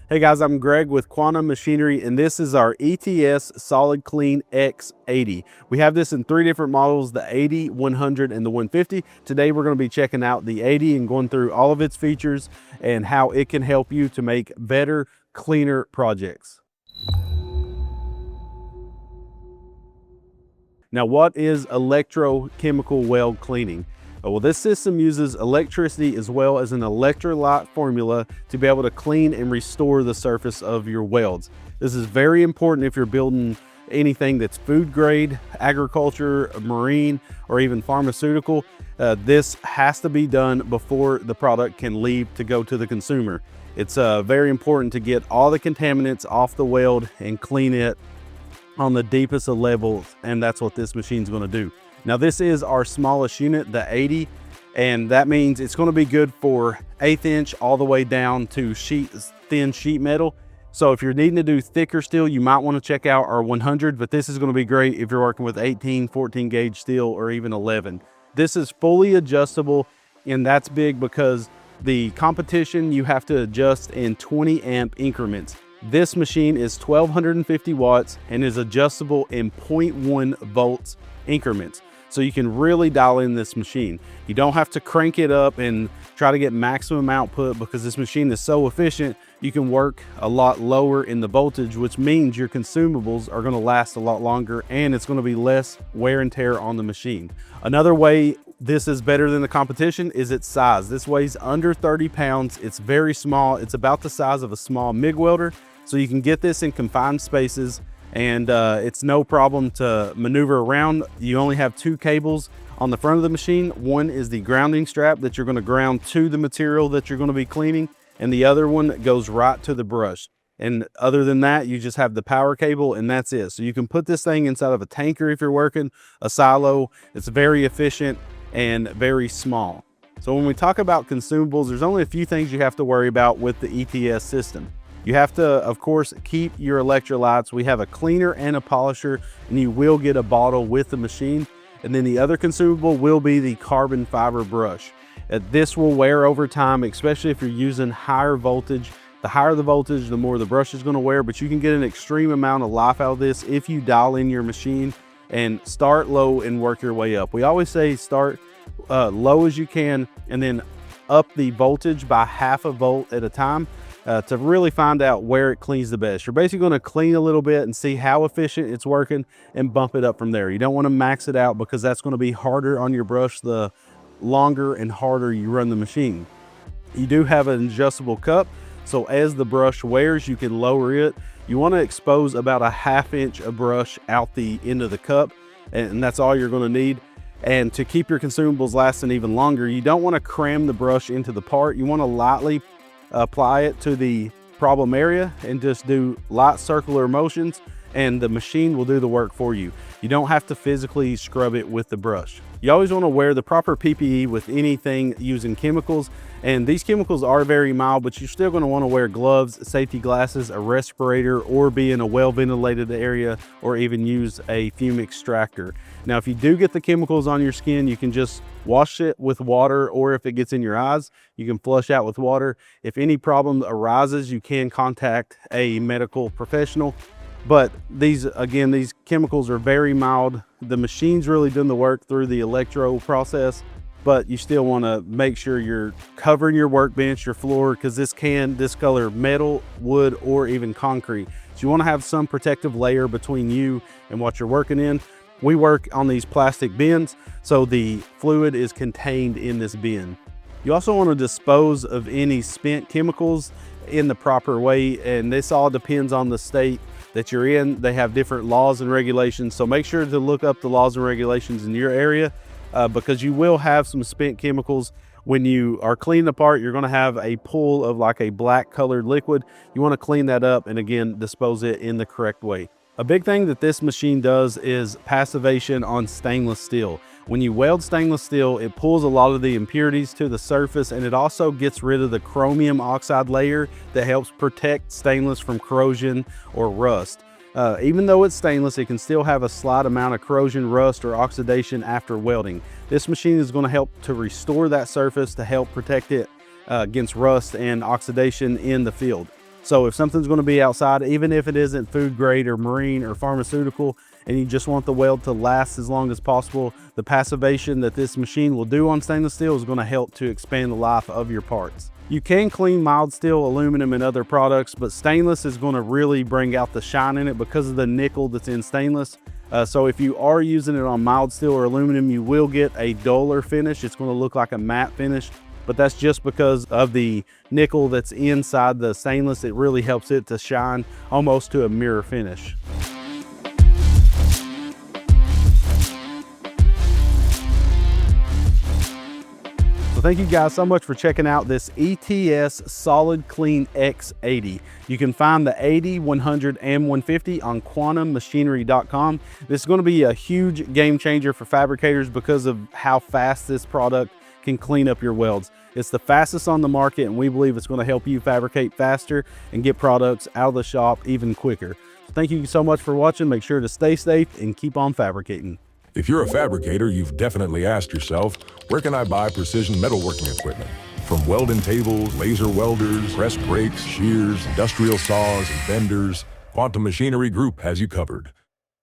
Hey guys, I'm Greg with Quantum Machinery, and this is our ETS SolidClean X80. We have this in 3 different models, the 80, 100, and the 150. Today we're going to be checking out the 80 and going through all of its features and how it can help you to make better, cleaner projects. Now, what is electrochemical weld cleaning? Well, this system uses electricity as well as an electrolyte formula to be able to clean and restore the surface of your welds. This is very important if you're building anything that's food grade, agriculture, marine, or even pharmaceutical. This has to be done before the product can leave to go to the consumer. It's very important to get all the contaminants off the weld and clean it on the deepest of levels, and that's what this machine's going to do. Now, this is our smallest unit, the 80, and that means it's going to be good for 1/8 inch all the way down to thin sheet metal. So if you're needing to do thicker steel, you might want to check out our 100, but this is going to be great if you're working with 18, 14 gauge steel, or even 11. This is fully adjustable, and that's big because the competition, you have to adjust in 20 amp increments. This machine is 1250 watts and is adjustable in 0.1 volts increments. So you can really dial in this machine. You don't have to crank it up and try to get maximum output because this machine is so efficient. You can work a lot lower in the voltage, which means your consumables are going to last a lot longer and it's going to be less wear and tear on the machine. Another way this is better than the competition is its size. This weighs under 30 pounds. It's very small. It's about the size of a small MIG welder. So you can get this in confined spaces, and it's no problem to maneuver around. You only have 2 cables on the front of the machine. One is the grounding strap that you're going to ground to the material that you're going to be cleaning, and the other one goes right to the brush. And other than that, you just have the power cable, and that's it. So you can put this thing inside of a tanker if you're working, a silo. It's very efficient and very small. So when we talk about consumables, there's only a few things you have to worry about with the ETS system. You have to, of course, keep your electrolytes. We have a cleaner and a polisher, and you will get a bottle with the machine. And then the other consumable will be the carbon fiber brush. This will wear over time, especially if you're using higher voltage. The higher the voltage, the more the brush is going to wear, but you can get an extreme amount of life out of this if you dial in your machine and start low and work your way up. We always say start low as you can and then up the voltage by 1/2 volt at a time. To really find out where it cleans the best. You're basically going to clean a little bit and see how efficient it's working and bump it up from there. You don't want to max it out because that's going to be harder on your brush the longer and harder you run the machine. You do have an adjustable cup, so as the brush wears, you can lower it. You want to expose about a 1/2 inch of brush out the end of the cup, and that's all you're going to need. And to keep your consumables lasting even longer, you don't want to cram the brush into the part. You want to lightly apply it to the problem area and just do light circular motions, and the machine will do the work for you. You don't have to physically scrub it with the brush. You always want to wear the proper PPE with anything using chemicals, and these chemicals are very mild, but you're still going to want to wear gloves, safety glasses, a respirator, or be in a well ventilated area, or even use a fume extractor. Now, if you do get the chemicals on your skin, you can just wash it with water, or if it gets in your eyes, you can flush out with water. If any problem arises, you can contact a medical professional. But these chemicals are very mild. The machine's really doing the work through the electro process, but you still want to make sure you're covering your workbench, your floor, because this can discolor metal, wood, or even concrete. So you want to have some protective layer between you and what you're working in. We work on these plastic bins, so the fluid is contained in this bin. You also want to dispose of any spent chemicals in the proper way, and this all depends on the state that you're in. They have different laws and regulations, so make sure to look up the laws and regulations in your area because you will have some spent chemicals. When you are cleaning the part, you're going to have a pool of like a black colored liquid. You want to clean that up and again dispose it in the correct way. A big thing that this machine does is passivation on stainless steel. When you weld stainless steel, it pulls a lot of the impurities to the surface, and it also gets rid of the chromium oxide layer that helps protect stainless from corrosion or rust. Even though it's stainless, it can still have a slight amount of corrosion, rust, or oxidation after welding. This machine is going to help to restore that surface to help protect it against rust and oxidation in the field. So if something's going to be outside, even if it isn't food grade or marine or pharmaceutical, and you just want the weld to last as long as possible, the passivation that this machine will do on stainless steel is going to help to expand the life of your parts. You can clean mild steel, aluminum, and other products, but stainless is going to really bring out the shine in it because of the nickel that's in stainless. So if you are using it on mild steel or aluminum, you will get a duller finish. It's going to look like a matte finish, but that's just because of the nickel that's inside the stainless. It really helps it to shine almost to a mirror finish. So thank you guys so much for checking out this ETS SolidClean X80. You can find the 80, 100, and 150 on quantummachinery.com. This is going to be a huge game changer for fabricators because of how fast this product can clean up your welds. It's the fastest on the market, and we believe it's going to help you fabricate faster and get products out of the shop even quicker. So thank you so much for watching. Make sure to stay safe and keep on fabricating. If you're a fabricator, you've definitely asked yourself, where can I buy precision metalworking equipment? From welding tables, laser welders, press brakes, shears, industrial saws, and benders, Quantum Machinery Group has you covered.